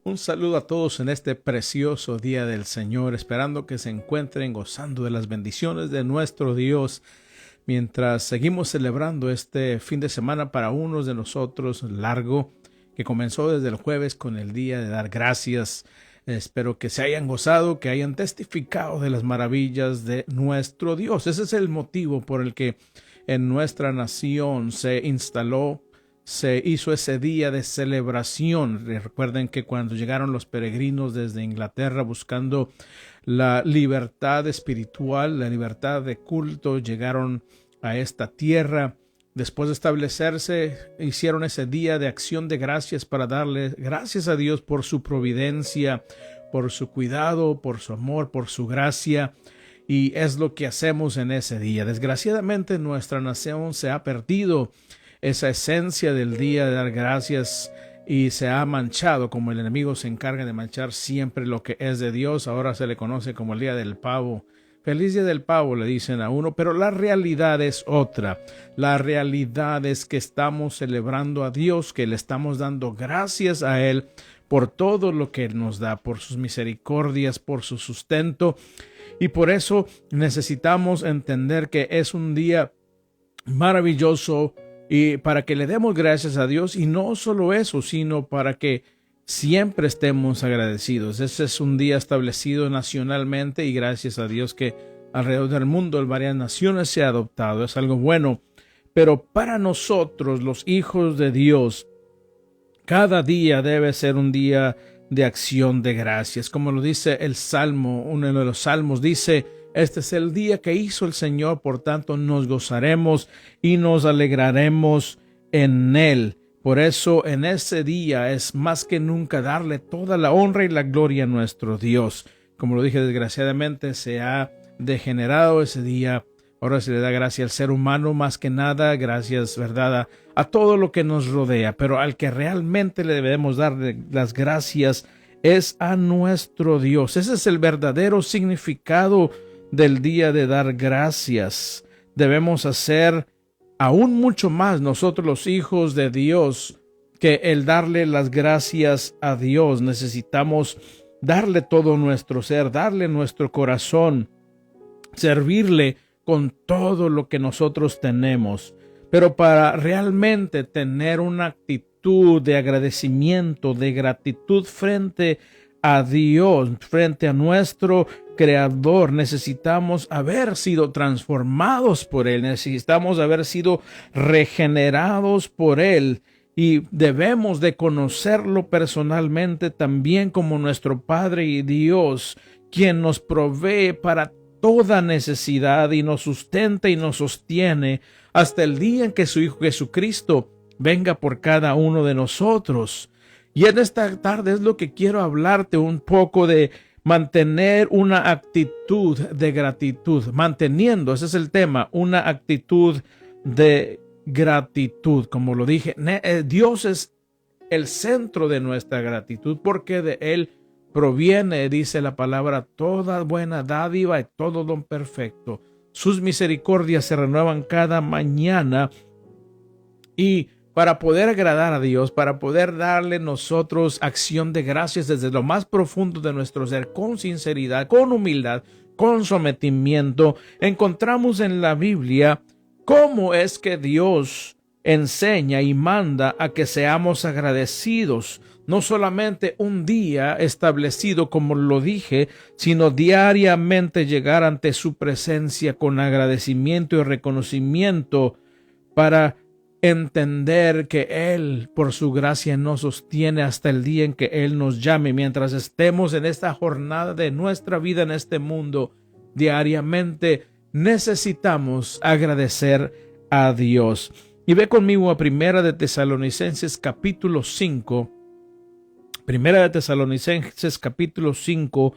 Un saludo a todos en este precioso día del Señor, esperando que se encuentren gozando de las bendiciones de nuestro Dios, mientras seguimos celebrando este fin de semana para unos de nosotros largo, que comenzó desde el jueves con el día de dar gracias. Espero que se hayan gozado, que hayan testificado de las maravillas de nuestro Dios. Ese es el motivo por el que en nuestra nación se hizo ese día de celebración. Recuerden que cuando llegaron los peregrinos desde Inglaterra buscando la libertad espiritual, la libertad de culto, llegaron a esta tierra. Después de establecerse, hicieron ese día de acción de gracias para darle gracias a Dios por su providencia, por su cuidado, por su amor, por su gracia. Y es lo que hacemos en ese día. Desgraciadamente nuestra nación se ha perdido esa esencia del día de dar gracias y se ha manchado, como el enemigo se encarga de manchar siempre lo que es de Dios. Ahora se le conoce como el día del pavo. Feliz día del pavo le dicen a uno, pero la realidad es otra. La realidad es que estamos celebrando a Dios, que le estamos dando gracias a Él por todo lo que Él nos da, por sus misericordias, por su sustento. Y por eso necesitamos entender que es un día maravilloso, y para que le demos gracias a Dios, y no solo eso, sino para que siempre estemos agradecidos. Ese es un día establecido nacionalmente y gracias a Dios que alrededor del mundo, en varias naciones se ha adoptado. Es algo bueno, pero para nosotros, los hijos de Dios, cada día debe ser un día de acción de gracias. Como lo dice el Salmo, uno de los salmos dice: este es el día que hizo el Señor, por tanto nos gozaremos y nos alegraremos en Él. Por eso en ese día es más que nunca darle toda la honra y la gloria a nuestro Dios. Como lo dije, desgraciadamente se ha degenerado ese día. Ahora se le da gracia al ser humano más que nada, gracias, ¿verdad?, a todo lo que nos rodea. Pero al que realmente le debemos dar las gracias es a nuestro Dios. Ese es el verdadero significado del día de dar gracias. Debemos hacer aún mucho más nosotros, los hijos de Dios, que el darle las gracias a Dios. Necesitamos darle todo nuestro ser, darle nuestro corazón, servirle con todo lo que nosotros tenemos. Pero para realmente tener una actitud de agradecimiento, de gratitud frente a Dios, frente a nuestro Creador, necesitamos haber sido transformados por Él, necesitamos haber sido regenerados por Él, y debemos de conocerlo personalmente también como nuestro Padre y Dios, quien nos provee para toda necesidad y nos sustenta y nos sostiene hasta el día en que su Hijo Jesucristo venga por cada uno de nosotros. Y en esta tarde es lo que quiero hablarte un poco de mantener una actitud de gratitud. Manteniendo, ese es el tema, una actitud de gratitud. Como lo dije, Dios es el centro de nuestra gratitud, porque de Él proviene, dice la palabra, toda buena dádiva y todo don perfecto. Sus misericordias se renuevan cada mañana, y para poder agradar a Dios, para poder darle nosotros acción de gracias desde lo más profundo de nuestro ser, con sinceridad, con humildad, con sometimiento, encontramos en la Biblia cómo es que Dios enseña y manda a que seamos agradecidos. No solamente un día establecido, como lo dije, sino diariamente llegar ante su presencia con agradecimiento y reconocimiento, para entender que Él, por su gracia, nos sostiene hasta el día en que Él nos llame. Mientras estemos en esta jornada de nuestra vida en este mundo, diariamente necesitamos agradecer a Dios. Y ve conmigo a Primera de Tesalonicenses capítulo 5. Primera de Tesalonicenses capítulo 5,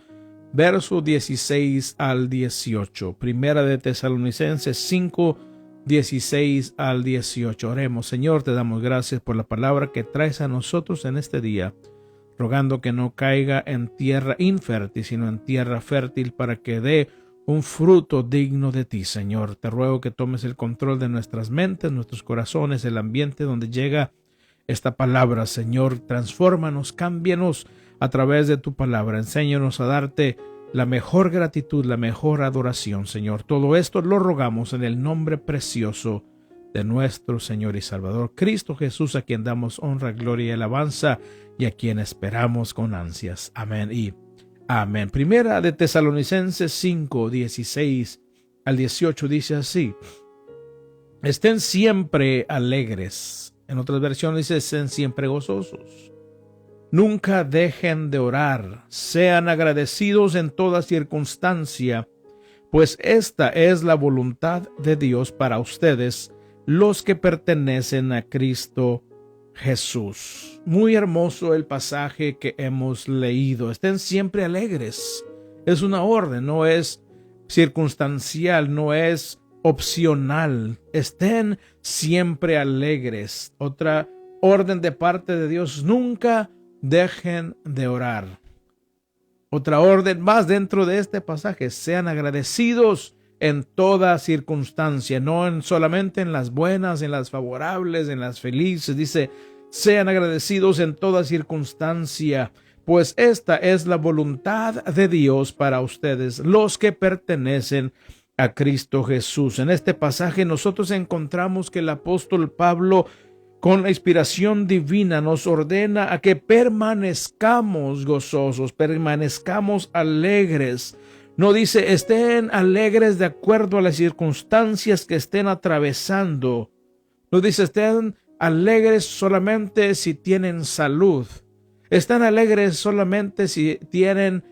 verso 16 al 18. Primera de Tesalonicenses 5, 16 al 18. Oremos. Señor, te damos gracias por la palabra que traes a nosotros en este día, rogando que no caiga en tierra infértil, sino en tierra fértil, para que dé un fruto digno de ti, Señor. Te ruego que tomes el control de nuestras mentes, nuestros corazones, el ambiente donde llega esta palabra, Señor. Transfórmanos, cámbianos, a través de tu palabra. Enséñanos a darte la mejor gratitud, la mejor adoración, Señor. Todo esto lo rogamos en el nombre precioso de nuestro Señor y Salvador, Cristo Jesús, a quien damos honra, gloria y alabanza y a quien esperamos con ansias. Amén y amén. Primera de Tesalonicenses 5, 16 al 18 dice así: estén siempre alegres. En otras versiones dice: estén siempre gozosos. Nunca dejen de orar. Sean agradecidos en toda circunstancia, pues esta es la voluntad de Dios para ustedes, los que pertenecen a Cristo Jesús. Muy hermoso el pasaje que hemos leído. Estén siempre alegres. Es una orden, no es circunstancial, no es opcional. Estén siempre alegres. Otra orden de parte de Dios: nunca dejen de orar. Otra orden más dentro de este pasaje: sean agradecidos en toda circunstancia, no solamente en las buenas, en las favorables, en las felices. Dice: sean agradecidos en toda circunstancia, pues esta es la voluntad de Dios para ustedes, los que pertenecen a Cristo Jesús. En este pasaje nosotros encontramos que el apóstol Pablo, con la inspiración divina, nos ordena a que permanezcamos gozosos, permanezcamos alegres. No dice estén alegres de acuerdo a las circunstancias que estén atravesando. No dice estén alegres solamente si tienen salud. Están alegres solamente si tienen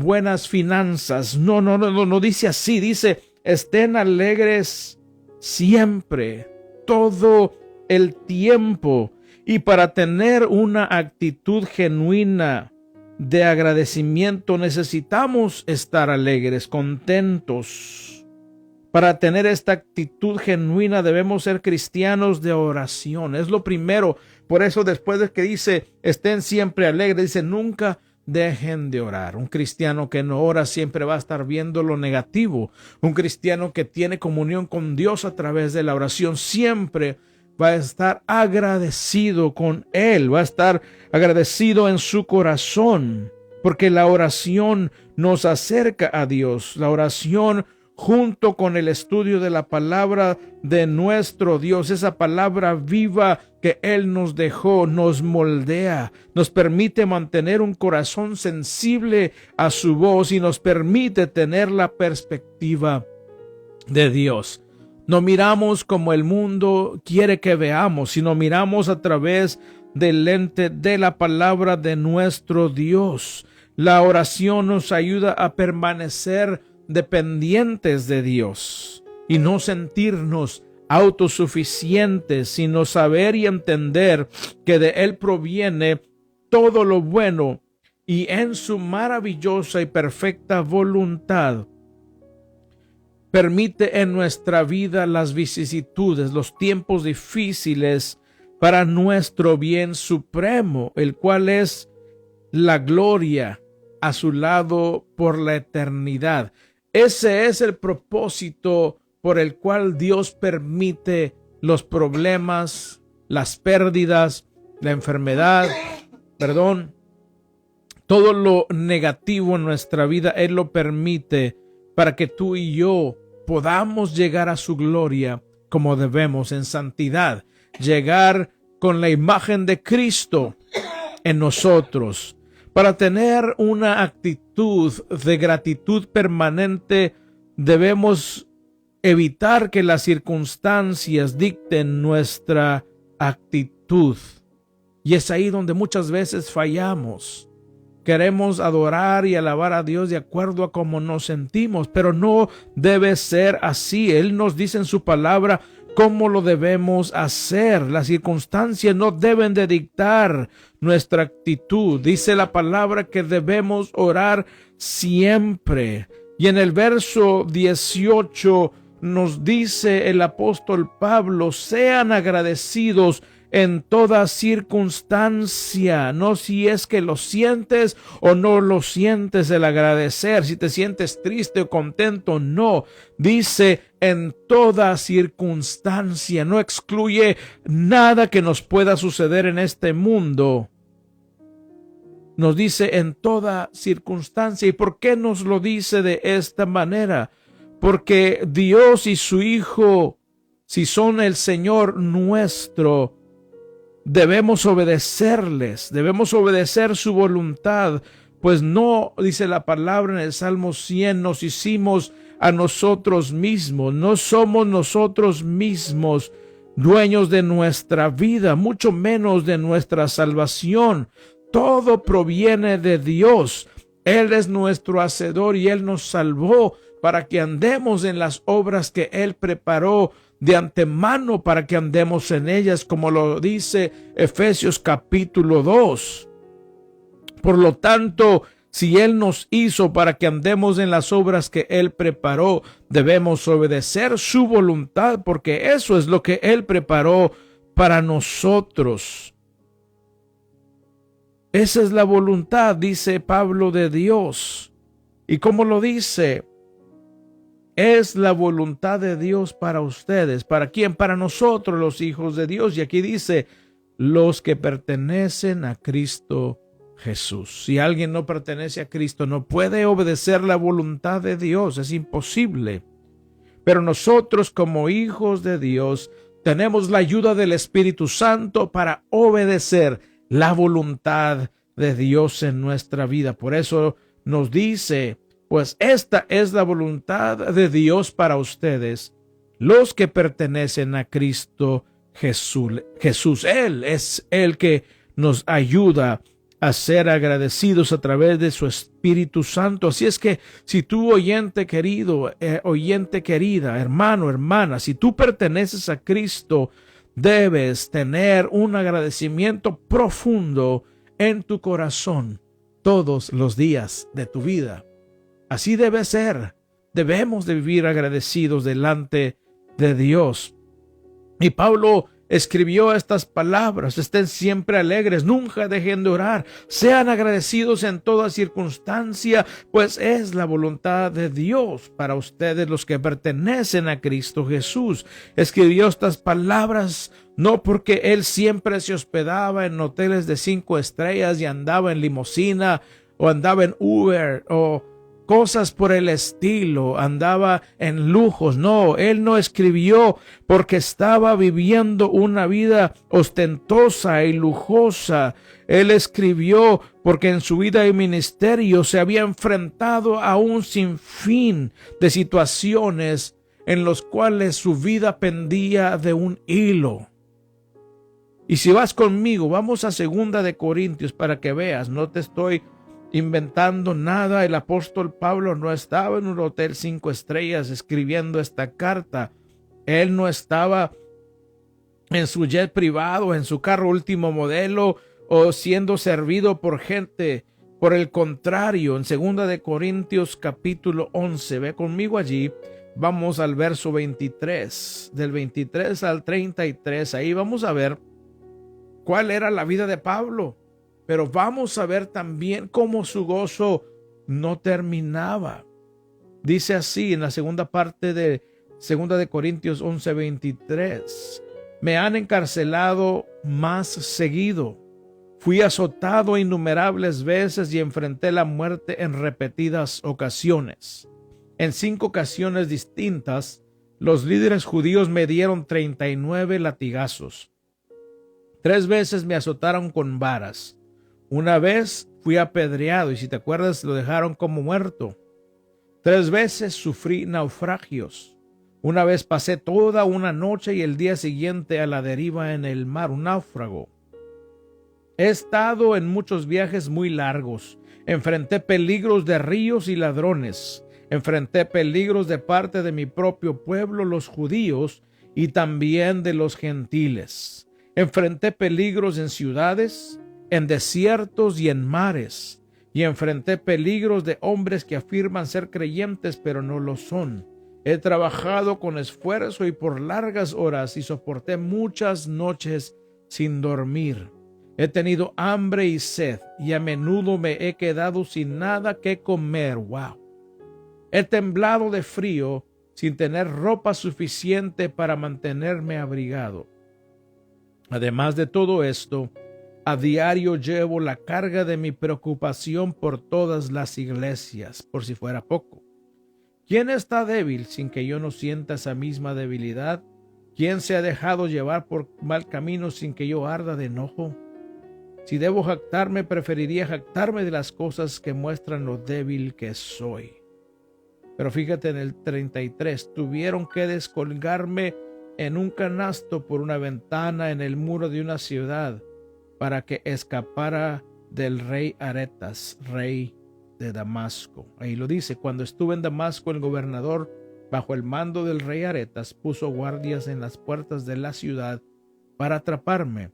buenas finanzas. No dice así. Dice estén alegres siempre, todo el tiempo. Y para tener una actitud genuina de agradecimiento necesitamos estar alegres, contentos. Para tener esta actitud genuina debemos ser cristianos de oración. Es lo primero. Por eso después de que dice estén siempre alegres, dice nunca dejen de orar. Un cristiano que no ora siempre va a estar viendo lo negativo. Un cristiano que tiene comunión con Dios a través de la oración siempre va a estar agradecido con Él, va a estar agradecido en su corazón, porque la oración nos acerca a Dios. La oración, junto con el estudio de la palabra de nuestro Dios, esa palabra viva que Él nos dejó, nos moldea, nos permite mantener un corazón sensible a su voz y nos permite tener la perspectiva de Dios. No miramos como el mundo quiere que veamos, sino miramos a través del lente de la palabra de nuestro Dios. La oración nos ayuda a permanecer dependientes de Dios y no sentirnos autosuficientes, sino saber y entender que de Él proviene todo lo bueno y en su maravillosa y perfecta voluntad permite en nuestra vida las vicisitudes, los tiempos difíciles para nuestro bien supremo, el cual es la gloria a su lado por la eternidad. Ese es el propósito por el cual Dios permite los problemas, las pérdidas, la enfermedad, todo lo negativo en nuestra vida. Él lo permite para que tú y yo podamos llegar a su gloria como debemos, en santidad, llegar con la imagen de Cristo en nosotros. Para tener una actitud de gratitud permanente, debemos evitar que las circunstancias dicten nuestra actitud. Y es ahí donde muchas veces fallamos. Queremos adorar y alabar a Dios de acuerdo a cómo nos sentimos, pero no debe ser así. Él nos dice en su palabra cómo lo debemos hacer. Las circunstancias no deben de dictar nuestra actitud. Dice la palabra que debemos orar siempre. Y en el verso 18 nos dice el apóstol Pablo: sean agradecidos en toda circunstancia. No si es que lo sientes o no lo sientes el agradecer, si te sientes triste o contento, no. Dice en toda circunstancia, no excluye nada que nos pueda suceder en este mundo. Nos dice en toda circunstancia. ¿Y por qué nos lo dice de esta manera? Porque Dios y su Hijo, si son el Señor nuestro, debemos obedecerles, debemos obedecer su voluntad, pues no, dice la palabra en el Salmo 100, nos hicimos a nosotros mismos, no somos nosotros mismos dueños de nuestra vida, mucho menos de nuestra salvación. Todo proviene de Dios. Él es nuestro hacedor y Él nos salvó para que andemos en las obras que Él preparó de antemano para que andemos en ellas, como lo dice Efesios capítulo 2. Por lo tanto, si Él nos hizo para que andemos en las obras que Él preparó, debemos obedecer su voluntad, porque eso es lo que Él preparó para nosotros. Esa es la voluntad, dice Pablo, de Dios. ¿Y cómo lo dice? Es la voluntad de Dios para ustedes. ¿Para quién? Para nosotros, los hijos de Dios. Y aquí dice, los que pertenecen a Cristo Jesús. Si alguien no pertenece a Cristo, no puede obedecer la voluntad de Dios. Es imposible. Pero nosotros, como hijos de Dios, tenemos la ayuda del Espíritu Santo para obedecer la voluntad de Dios en nuestra vida. Por eso nos dice, pues esta es la voluntad de Dios para ustedes, los que pertenecen a Cristo Jesús. Él es el que nos ayuda a ser agradecidos a través de su Espíritu Santo. Así es que si tú, oyente querido, oyente querida, hermano, hermana, si tú perteneces a Cristo, debes tener un agradecimiento profundo en tu corazón todos los días de tu vida. Así debe ser. Debemos de vivir agradecidos delante de Dios. Y Pablo escribió estas palabras: estén siempre alegres, nunca dejen de orar, sean agradecidos en toda circunstancia, pues es la voluntad de Dios para ustedes, los que pertenecen a Cristo Jesús. Escribió estas palabras no porque él siempre se hospedaba en hoteles de 5 estrellas y andaba en limusina o andaba en Uber o cosas por el estilo, andaba en lujos. No, él no escribió porque estaba viviendo una vida ostentosa y lujosa. Él escribió porque en su vida y ministerio se había enfrentado a un sinfín de situaciones en los cuales su vida pendía de un hilo. Y si vas conmigo, vamos a 2 de Corintios para que veas, no te estoy inventando nada. El apóstol Pablo no estaba en un hotel 5 estrellas escribiendo esta carta. Él no estaba en su jet privado, en su carro último modelo o siendo servido por gente. Por el contrario, en 2 de Corintios capítulo 11, ve conmigo allí, vamos al verso 23, del 23 al 33, ahí vamos a ver cuál era la vida de Pablo. Pero vamos a ver también cómo su gozo no terminaba. Dice así en la segunda parte de 2 de Corintios 11:23. Me han encarcelado más seguido. Fui azotado innumerables veces y enfrenté la muerte en repetidas ocasiones. En 5 ocasiones distintas, los líderes judíos me dieron 39 latigazos. 3 veces me azotaron con varas. Una vez fui apedreado y si te acuerdas lo dejaron como muerto. 3 veces sufrí naufragios. Una vez pasé toda una noche y el día siguiente a la deriva en el mar, un náufrago. He estado en muchos viajes muy largos. Enfrenté peligros de ríos y ladrones. Enfrenté peligros de parte de mi propio pueblo, los judíos, y también de los gentiles. Enfrenté peligros en ciudades, en desiertos y en mares, y enfrenté peligros de hombres que afirman ser creyentes pero no lo son. He trabajado con esfuerzo y por largas horas y soporté muchas noches sin dormir. He tenido hambre y sed y a menudo me he quedado sin nada que comer. ¡Wow! He temblado de frío sin tener ropa suficiente para mantenerme abrigado. Además de todo esto, A diario llevo la carga de mi preocupación por todas las iglesias, por si fuera poco. ¿Quién está débil sin que yo no sienta esa misma debilidad? ¿Quién se ha dejado llevar por mal camino sin que yo arda de enojo? Si debo jactarme, preferiría jactarme de las cosas que muestran lo débil que soy. Pero fíjate en el 33, tuvieron que descolgarme en un canasto por una ventana en el muro de una ciudad para que escapara del rey Aretas, rey de Damasco. Ahí lo dice, cuando estuve en Damasco, el gobernador, bajo el mando del rey Aretas, puso guardias en las puertas de la ciudad para atraparme.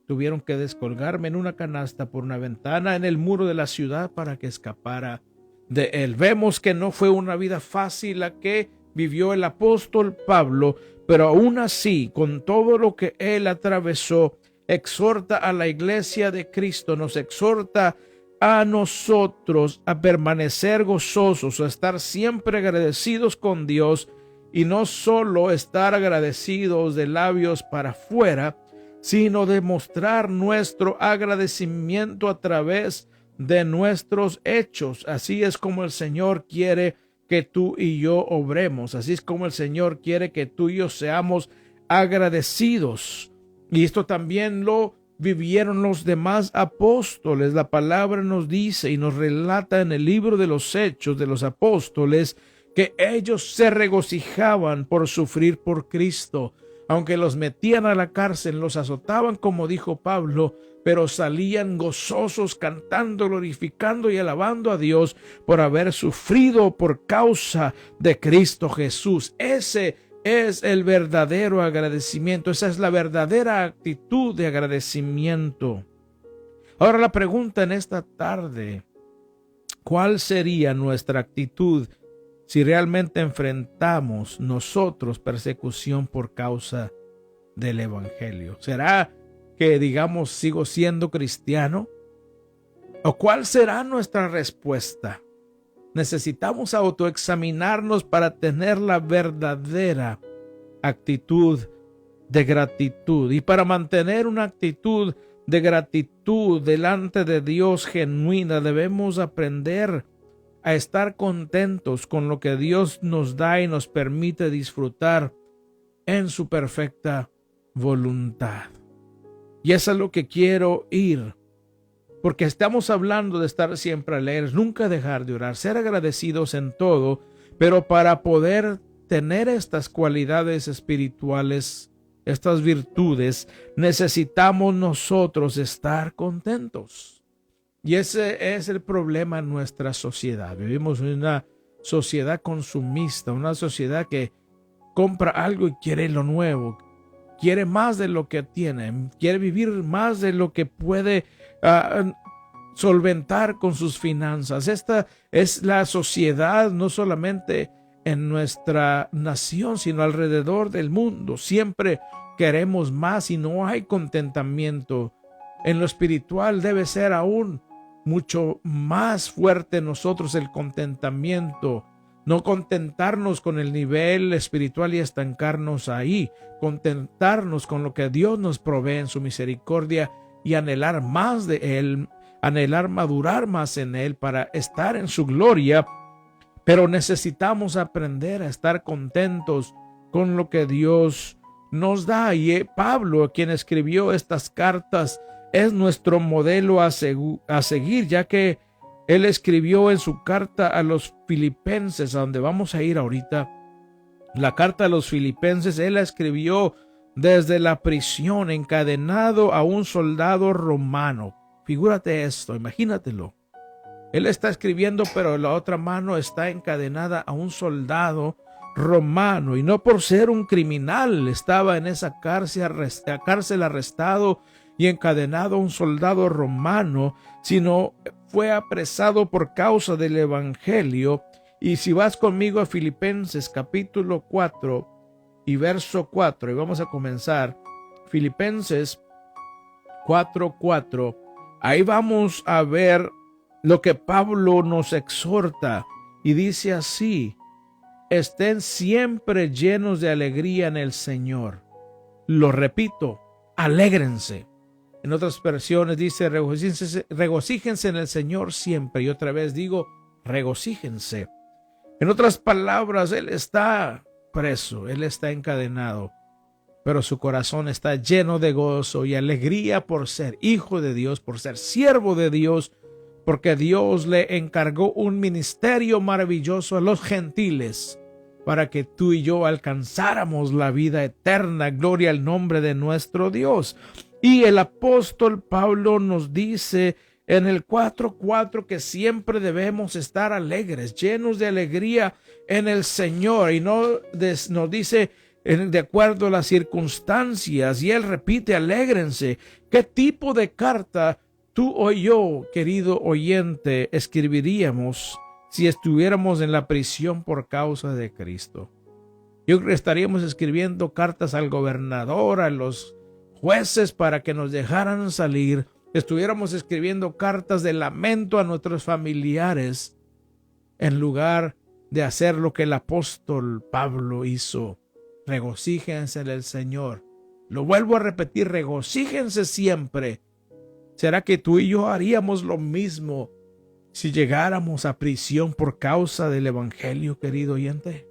Tuvieron que descolgarme en una canasta por una ventana en el muro de la ciudad para que escapara de él. Vemos que no fue una vida fácil la que vivió el apóstol Pablo, pero aún así, con todo lo que él atravesó, exhorta a la iglesia de Cristo, nos exhorta a nosotros a permanecer gozosos, a estar siempre agradecidos con Dios, y no solo estar agradecidos de labios para afuera, sino demostrar nuestro agradecimiento a través de nuestros hechos. Así es como el Señor quiere que tú y yo obremos. Así es como el Señor quiere que tú y yo seamos agradecidos. Y esto también lo vivieron los demás apóstoles. La palabra nos dice y nos relata en el libro de los Hechos de los Apóstoles que ellos se regocijaban por sufrir por Cristo. Aunque los metían a la cárcel, los azotaban, como dijo Pablo, pero salían gozosos, cantando, glorificando y alabando a Dios por haber sufrido por causa de Cristo Jesús. Ese es el verdadero agradecimiento. Esa es la verdadera actitud de agradecimiento. Ahora la pregunta en esta tarde: ¿cuál sería nuestra actitud si realmente enfrentamos nosotros persecución por causa del evangelio? ¿Será que digamos sigo siendo cristiano? ¿O cuál será nuestra respuesta? Necesitamos autoexaminarnos para tener la verdadera actitud de gratitud. Y para mantener una actitud de gratitud delante de Dios genuina, debemos aprender a estar contentos con lo que Dios nos da y nos permite disfrutar en su perfecta voluntad. Y eso es lo que quiero ir, porque estamos hablando de estar siempre alegres, nunca dejar de orar, ser agradecidos en todo, pero para poder tener estas cualidades espirituales, estas virtudes, necesitamos nosotros estar contentos. Y ese es el problema en nuestra sociedad. Vivimos en una sociedad consumista, una sociedad que compra algo y quiere lo nuevo, quiere más de lo que tiene, quiere vivir más de lo que puede solventar con sus finanzas. Esta es la sociedad no solamente en nuestra nación, sino alrededor del mundo. Siempre queremos más y no hay contentamiento. En lo espiritual debe ser aún mucho más fuerte en nosotros el contentamiento. No contentarnos con el nivel espiritual y estancarnos ahí. Contentarnos con lo que Dios nos provee en su misericordia y anhelar más de Él, anhelar madurar más en Él para estar en su gloria. Pero necesitamos aprender a estar contentos con lo que Dios nos da. Y Pablo, quien escribió estas cartas, es nuestro modelo a seguir, ya que él escribió en su carta a los filipenses, a donde vamos a ir ahorita. La carta a los filipenses, él la escribió desde la prisión, encadenado a un soldado romano. Figúrate esto, imagínatelo. Él está escribiendo, pero la otra mano está encadenada a un soldado romano. Y no por ser un criminal estaba en esa cárcel arrestado y encadenado a un soldado romano, sino fue apresado por causa del evangelio. Y si vas conmigo a Filipenses capítulo 4 y verso 4, y vamos a comenzar Filipenses 4:4, ahí vamos a ver lo que Pablo nos exhorta, y dice así: estén siempre llenos de alegría en el Señor. Lo repito, alégrense. En otras versiones dice, regocíjense en el Señor siempre. Y otra vez digo, regocíjense. En otras palabras, Él está preso, Él está encadenado, pero su corazón está lleno de gozo y alegría por ser hijo de Dios, por ser siervo de Dios, porque Dios le encargó un ministerio maravilloso a los gentiles para que tú y yo alcanzáramos la vida eterna. Gloria al nombre de nuestro Dios. Y el apóstol Pablo nos dice en el 4:4 que siempre debemos estar alegres, llenos de alegría en el Señor. Y nos dice de acuerdo a las circunstancias. Y él repite, alégrense. ¿Qué tipo de carta tú o yo, querido oyente, escribiríamos si estuviéramos en la prisión por causa de Cristo? Yo creo que estaríamos escribiendo cartas al gobernador, a los jueces para que nos dejaran salir. Estuviéramos escribiendo cartas de lamento a nuestros familiares en lugar de hacer lo que el apóstol Pablo hizo. Regocíjense en el Señor. Lo vuelvo a repetir, regocíjense siempre. ¿Será que tú y yo haríamos lo mismo si llegáramos a prisión por causa del evangelio, querido oyente?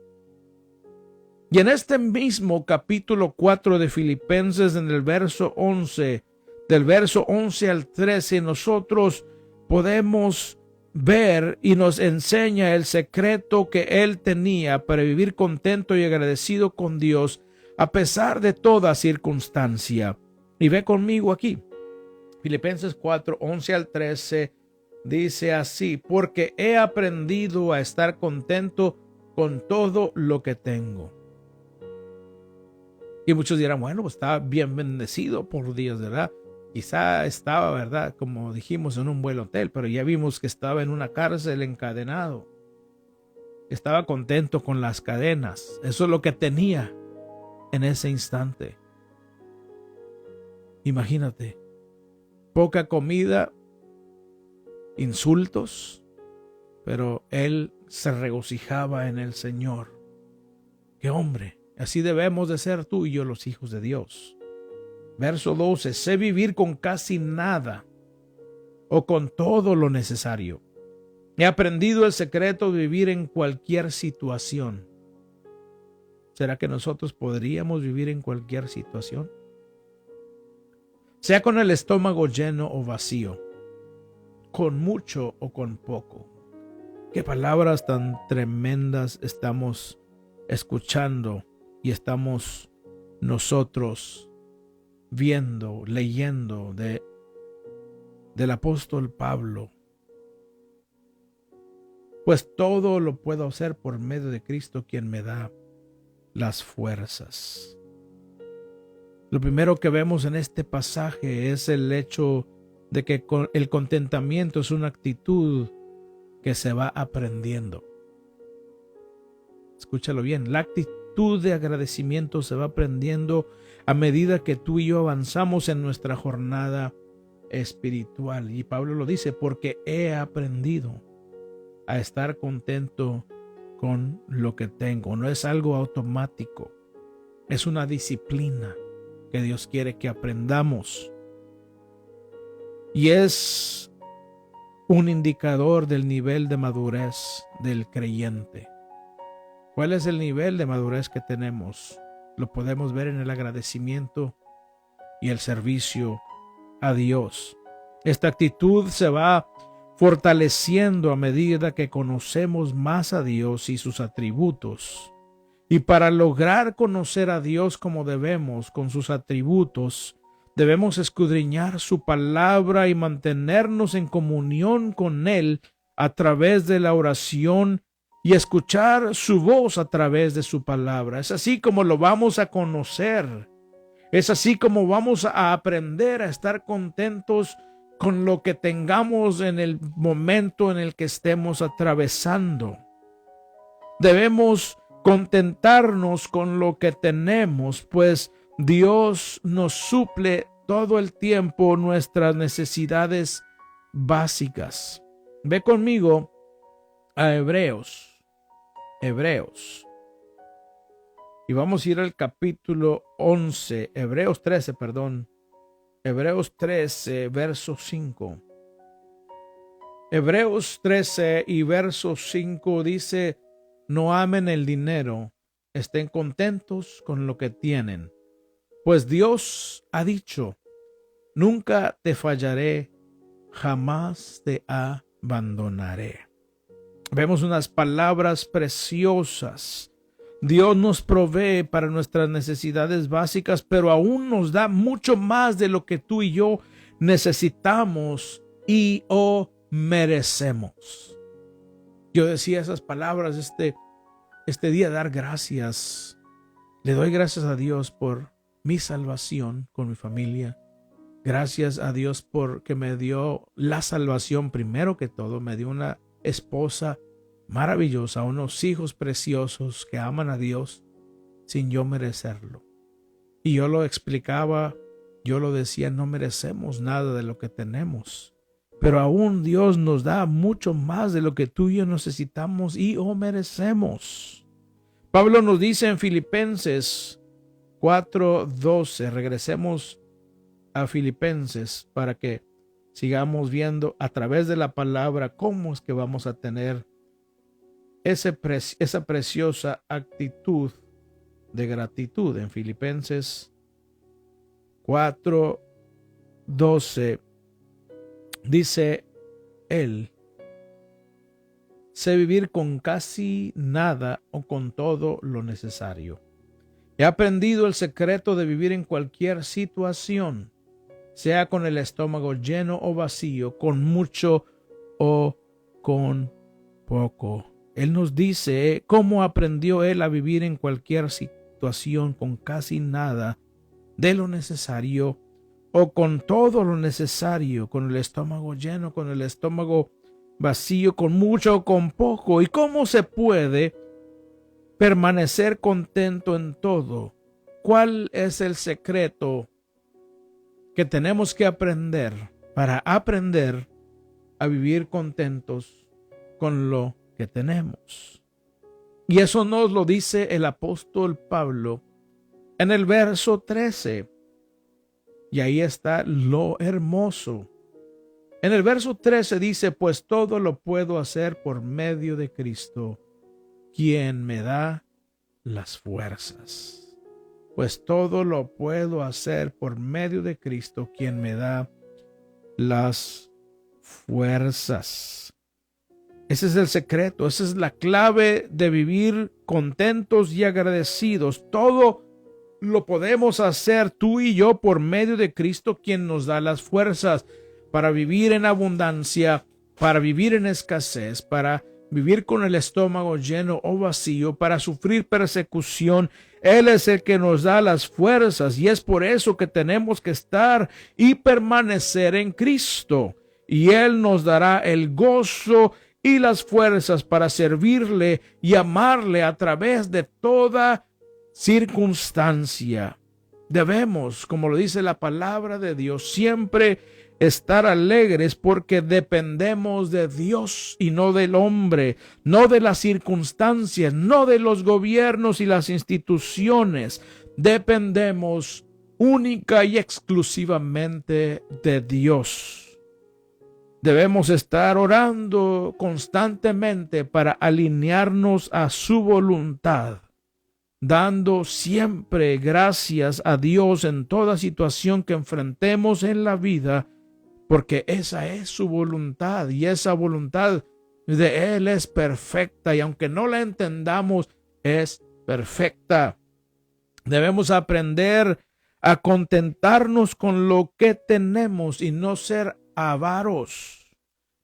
Y en este mismo capítulo 4 de Filipenses, en el verso 11, del verso 11 al 13, nosotros podemos ver y nos enseña el secreto que él tenía para vivir contento y agradecido con Dios a pesar de toda circunstancia. Y ve conmigo aquí, Filipenses 4, 11 al 13, dice así: porque he aprendido a estar contento con todo lo que tengo. Y muchos dirán, bueno, pues está bien bendecido por Dios, ¿verdad? Quizá estaba, ¿verdad?, como dijimos, en un buen hotel, pero ya vimos que estaba en una cárcel encadenado. Estaba contento con las cadenas. Eso es lo que tenía en ese instante. Imagínate, poca comida, insultos, pero él se regocijaba en el Señor. ¡Qué hombre! Así debemos de ser tú y yo, los hijos de Dios. Verso 12, sé vivir con casi nada o con todo lo necesario. He aprendido el secreto de vivir en cualquier situación. ¿Será que nosotros podríamos vivir en cualquier situación? Sea con el estómago lleno o vacío, con mucho o con poco. Qué palabras tan tremendas estamos escuchando y estamos nosotros viendo, leyendo del apóstol Pablo. Pues todo lo puedo hacer por medio de Cristo, quien me da las fuerzas. Lo primero que vemos en este pasaje es el hecho de que el contentamiento es una actitud que se va aprendiendo. Escúchalo bien, la actitud de agradecimiento se va aprendiendo a medida que tú y yo avanzamos en nuestra jornada espiritual. Y Pablo lo dice, porque he aprendido a estar contento con lo que tengo. No es algo automático, es una disciplina que Dios quiere que aprendamos. Y es un indicador del nivel de madurez del creyente. ¿Cuál es el nivel de madurez que tenemos? Lo podemos ver en el agradecimiento y el servicio a Dios. Esta actitud se va fortaleciendo a medida que conocemos más a Dios y sus atributos. Y para lograr conocer a Dios como debemos, con sus atributos, debemos escudriñar su palabra y mantenernos en comunión con Él a través de la oración y escuchar su voz a través de su palabra. Es así como lo vamos a conocer. Es así como vamos a aprender a estar contentos con lo que tengamos en el momento en el que estemos atravesando. Debemos contentarnos con lo que tenemos, pues Dios nos suple todo el tiempo nuestras necesidades básicas. Ve conmigo a Hebreos. Y vamos a ir al capítulo 11, Hebreos 13, perdón. Hebreos 13, verso 5. Hebreos 13 y verso 5 dice: no amen el dinero, estén contentos con lo que tienen, pues Dios ha dicho: nunca te fallaré, jamás te abandonaré. Vemos unas palabras preciosas. Dios nos provee para nuestras necesidades básicas, pero aún nos da mucho más de lo que tú y yo necesitamos y o merecemos. Yo decía esas palabras este día, dar gracias. Le doy gracias a Dios por mi salvación con mi familia. Gracias a Dios porque me dio la salvación primero que todo. Me dio una esposa maravillosa, unos hijos preciosos que aman a Dios sin yo merecerlo. Y yo lo explicaba, yo lo decía: no merecemos nada de lo que tenemos, pero aún Dios nos da mucho más de lo que tú y yo necesitamos y o merecemos. Pablo nos dice en Filipenses 4:12, regresemos a Filipenses para que sigamos viendo a través de la palabra cómo es que vamos a tener esa preciosa actitud de gratitud. En Filipenses 4:12 dice él: sé vivir con casi nada o con todo lo necesario. He aprendido el secreto de vivir en cualquier situación, sea con el estómago lleno o vacío, con mucho o con poco. Él nos dice cómo aprendió él a vivir en cualquier situación con casi nada de lo necesario o con todo lo necesario, con el estómago lleno, con el estómago vacío, con mucho o con poco. ¿Y cómo se puede permanecer contento en todo? ¿Cuál es el secreto que tenemos que aprender para aprender a vivir contentos con lo que tenemos? Y eso nos lo dice el apóstol Pablo en el verso 13. Y ahí está lo hermoso. En el verso 13 dice: pues todo lo puedo hacer por medio de Cristo, quien me da las fuerzas. Pues todo lo puedo hacer por medio de Cristo, quien me da las fuerzas. Ese es el secreto, esa es la clave de vivir contentos y agradecidos. Todo lo podemos hacer tú y yo por medio de Cristo, quien nos da las fuerzas para vivir en abundancia, para vivir en escasez, para vivir con el estómago lleno o vacío, para sufrir persecución. Él es el que nos da las fuerzas, y es por eso que tenemos que estar y permanecer en Cristo. Y Él nos dará el gozo y las fuerzas para servirle y amarle a través de toda circunstancia. Debemos, como lo dice la palabra de Dios, siempre estar alegres porque dependemos de Dios y no del hombre, no de las circunstancias, no de los gobiernos y las instituciones. Dependemos única y exclusivamente de Dios. Debemos estar orando constantemente para alinearnos a su voluntad, dando siempre gracias a Dios en toda situación que enfrentemos en la vida, porque esa es su voluntad y esa voluntad de Él es perfecta, y aunque no la entendamos, es perfecta. Debemos aprender a contentarnos con lo que tenemos y no ser avaros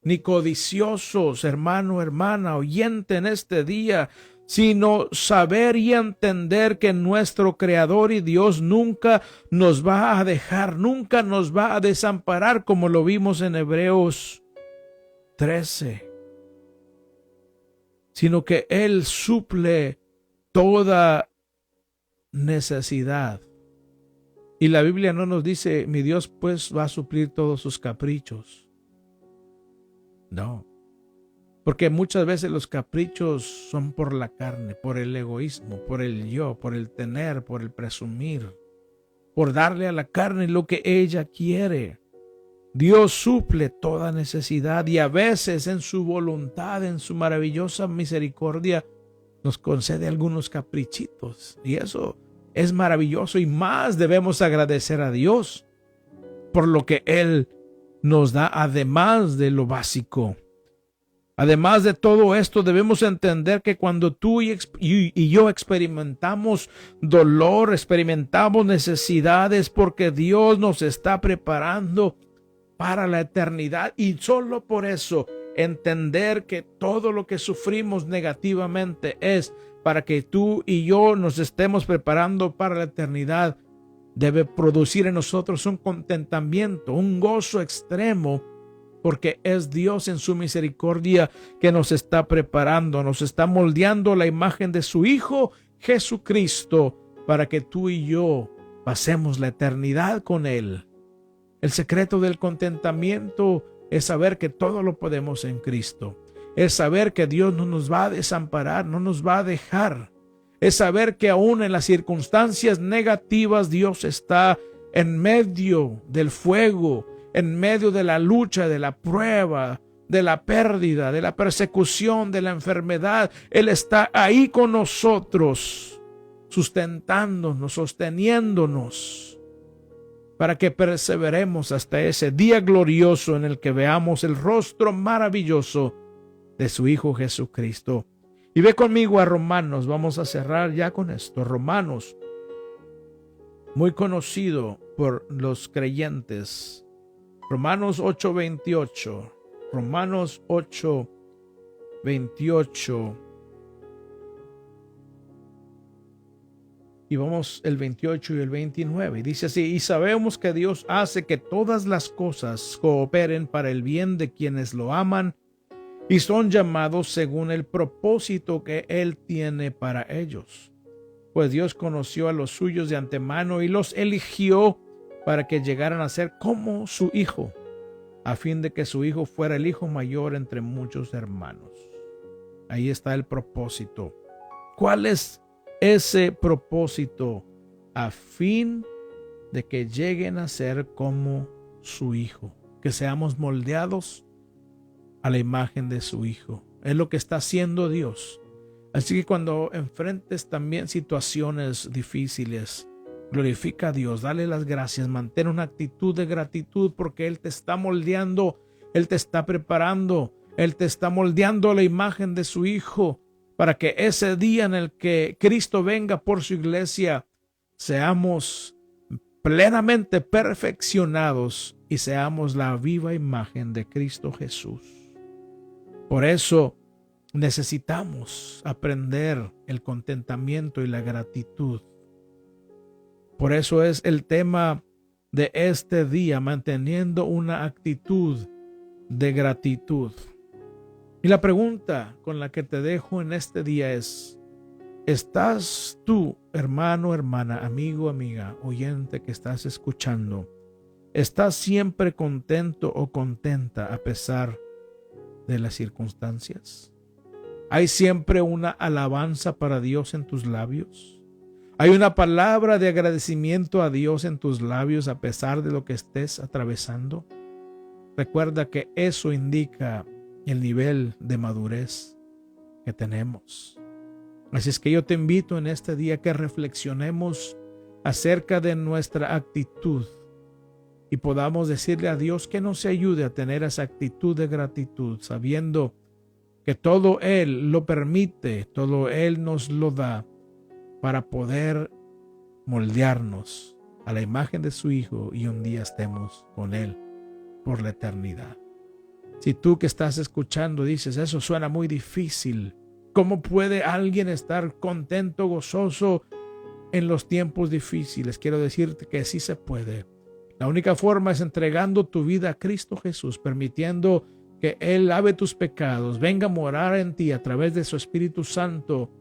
ni codiciosos, hermano, hermana, oyente en este día, sino saber y entender que nuestro Creador y Dios nunca nos va a dejar, nunca nos va a desamparar, como lo vimos en Hebreos 13, sino que Él suple toda necesidad. Y la Biblia no nos dice: mi Dios pues va a suplir todos sus caprichos. No. Porque muchas veces los caprichos son por la carne, por el egoísmo, por el yo, por el tener, por el presumir, por darle a la carne lo que ella quiere. Dios suple toda necesidad y a veces en su voluntad, en su maravillosa misericordia, nos concede algunos caprichitos. Y eso es maravilloso y más debemos agradecer a Dios por lo que Él nos da además de lo básico. Además de todo esto, debemos entender que cuando tú y yo experimentamos dolor, experimentamos necesidades, porque Dios nos está preparando para la eternidad, y solo por eso entender que todo lo que sufrimos negativamente es para que tú y yo nos estemos preparando para la eternidad, debe producir en nosotros un contentamiento, un gozo extremo, porque es Dios en su misericordia que nos está preparando, nos está moldeando la imagen de su Hijo Jesucristo para que tú y yo pasemos la eternidad con Él. El secreto del contentamiento es saber que todo lo podemos en Cristo. Es saber que Dios no nos va a desamparar, no nos va a dejar. Es saber que aún en las circunstancias negativas Dios está en medio del fuego, en medio de la lucha, de la prueba, de la pérdida, de la persecución, de la enfermedad. Él está ahí con nosotros, sustentándonos, sosteniéndonos, para que perseveremos hasta ese día glorioso en el que veamos el rostro maravilloso de su Hijo Jesucristo. Y ve conmigo a Romanos, vamos a cerrar ya con esto. Romanos, muy conocido por los creyentes. Romanos 8:28. Romanos 8:28. Y vamos el 28 y el 29. Dice así: y sabemos que Dios hace que todas las cosas cooperen para el bien de quienes lo aman y son llamados según el propósito que Él tiene para ellos. Pues Dios conoció a los suyos de antemano y los eligió para que llegaran a ser como su Hijo, a fin de que su Hijo fuera el hijo mayor entre muchos hermanos. Ahí está el propósito. ¿Cuál es ese propósito? A fin de que lleguen a ser como su Hijo, que seamos moldeados a la imagen de su Hijo. Es lo que está haciendo Dios. Así que cuando enfrentes también situaciones difíciles, glorifica a Dios, dale las gracias, mantén una actitud de gratitud, porque Él te está moldeando, Él te está preparando, Él te está moldeando a la imagen de su Hijo, para que ese día en el que Cristo venga por su iglesia, seamos plenamente perfeccionados y seamos la viva imagen de Cristo Jesús. Por eso necesitamos aprender el contentamiento y la gratitud. Por eso es el tema de este día, manteniendo una actitud de gratitud. Y la pregunta con la que te dejo en este día es: ¿estás tú, hermano, hermana, amigo, amiga, oyente que estás escuchando? ¿Estás siempre contento o contenta a pesar de las circunstancias? ¿Hay siempre una alabanza para Dios en tus labios? ¿Hay una palabra de agradecimiento a Dios en tus labios a pesar de lo que estés atravesando? Recuerda que eso indica el nivel de madurez que tenemos. Así es que yo te invito en este día que reflexionemos acerca de nuestra actitud y podamos decirle a Dios que nos ayude a tener esa actitud de gratitud, sabiendo que todo Él lo permite, todo Él nos lo da para poder moldearnos a la imagen de su Hijo y un día estemos con Él por la eternidad. Si tú que estás escuchando dices, eso suena muy difícil, ¿cómo puede alguien estar contento, gozoso en los tiempos difíciles? Quiero decirte que sí se puede. La única forma es entregando tu vida a Cristo Jesús, permitiendo que Él lave tus pecados, venga a morar en ti a través de su Espíritu Santo.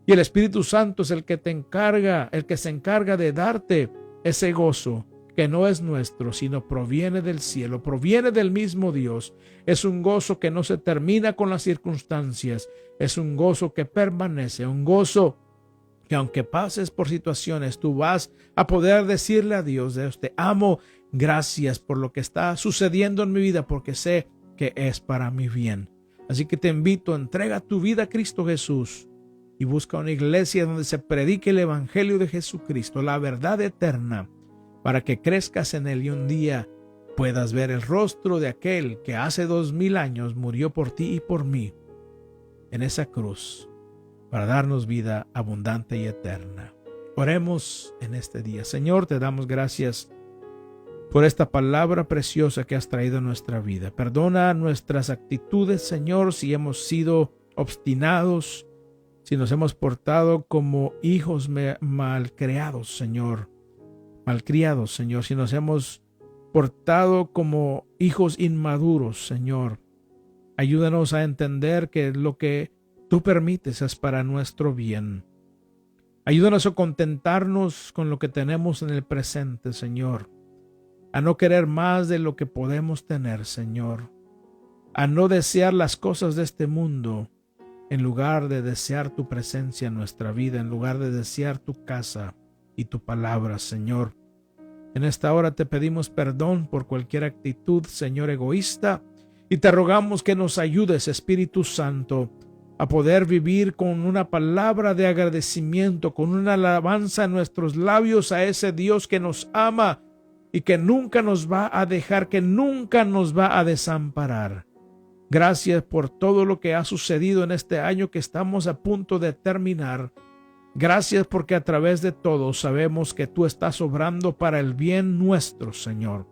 Y el Espíritu Santo es el que se encarga de darte ese gozo que no es nuestro, sino proviene del cielo, proviene del mismo Dios. Es un gozo que no se termina con las circunstancias, es un gozo que permanece, un gozo que aunque pases por situaciones, tú vas a poder decirle a Dios: Dios, te amo, gracias por lo que está sucediendo en mi vida, porque sé que es para mi bien. Así que te invito, entrega tu vida a Cristo Jesús y busca una iglesia donde se predique el evangelio de Jesucristo, la verdad eterna, para que crezcas en él y un día puedas ver el rostro de aquel que hace 2000 años murió por ti y por mí en esa cruz para darnos vida abundante y eterna. Oremos en este día. Señor, te damos gracias por esta palabra preciosa que has traído a nuestra vida. Perdona nuestras actitudes, Señor, si hemos sido obstinados, si nos hemos portado como hijos malcriados, Señor, si nos hemos portado como hijos inmaduros, Señor. Ayúdanos a entender que lo que tú permites es para nuestro bien. Ayúdanos a contentarnos con lo que tenemos en el presente, Señor. A no querer más de lo que podemos tener, Señor. A no desear las cosas de este mundo, en lugar de desear tu presencia en nuestra vida, en lugar de desear tu casa y tu palabra, Señor. En esta hora te pedimos perdón por cualquier actitud, Señor, egoísta, y te rogamos que nos ayudes, Espíritu Santo, a poder vivir con una palabra de agradecimiento, con una alabanza en nuestros labios a ese Dios que nos ama y que nunca nos va a dejar, que nunca nos va a desamparar. Gracias por todo lo que ha sucedido en este año que estamos a punto de terminar. Gracias porque a través de todo sabemos que tú estás obrando para el bien nuestro, Señor.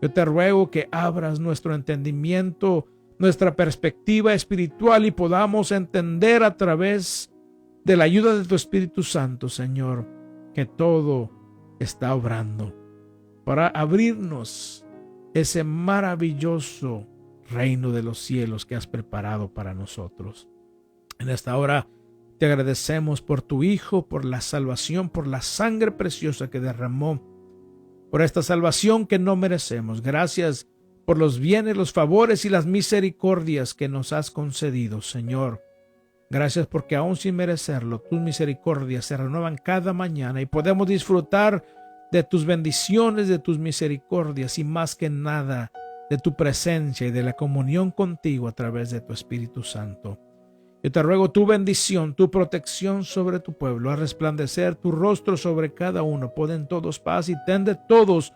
Yo te ruego que abras nuestro entendimiento, nuestra perspectiva espiritual y podamos entender a través de la ayuda de tu Espíritu Santo, Señor, que todo está obrando para abrirnos ese maravilloso reino de los cielos que has preparado para nosotros. En esta hora te agradecemos por tu Hijo, por la salvación, por la sangre preciosa que derramó, por esta salvación que no merecemos. Gracias por los bienes, los favores y las misericordias que nos has concedido, Señor. Gracias porque aún sin merecerlo, tus misericordias se renuevan cada mañana y podemos disfrutar de tus bendiciones, de tus misericordias y más que nada de tu presencia y de la comunión contigo a través de tu Espíritu Santo. Yo te ruego tu bendición, tu protección sobre tu pueblo, a resplandecer tu rostro sobre cada uno. Pon en todos paz y ten de todos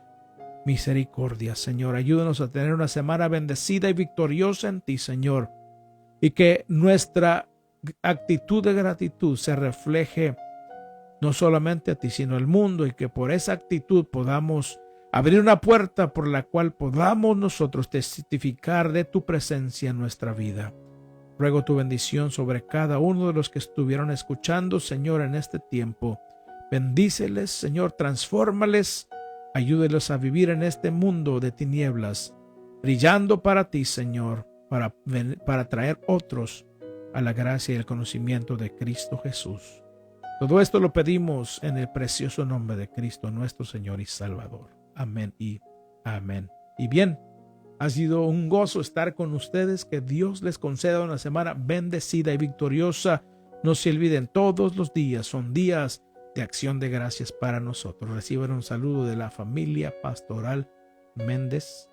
misericordia, Señor. Ayúdanos a tener una semana bendecida y victoriosa en ti, Señor, y que nuestra actitud de gratitud se refleje no solamente a ti, sino al mundo, y que por esa actitud podamos abrir una puerta por la cual podamos nosotros testificar de tu presencia en nuestra vida. Ruego tu bendición sobre cada uno de los que estuvieron escuchando, Señor, en este tiempo. Bendíceles, Señor, transfórmales, ayúdelos a vivir en este mundo de tinieblas, brillando para ti, Señor, para traer otros a la gracia y el conocimiento de Cristo Jesús. Todo esto lo pedimos en el precioso nombre de Cristo, nuestro Señor y Salvador. Amén y amén. Y bien, ha sido un gozo estar con ustedes. Que Dios les conceda una semana bendecida y victoriosa. No se olviden, todos los días son días de acción de gracias para nosotros. Reciban un saludo de la familia pastoral Méndez.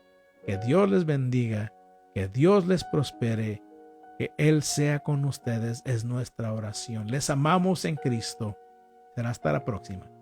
Que Dios les bendiga, que Dios les prospere, que Él sea con ustedes, es nuestra oración. Les amamos en Cristo. Será hasta la próxima.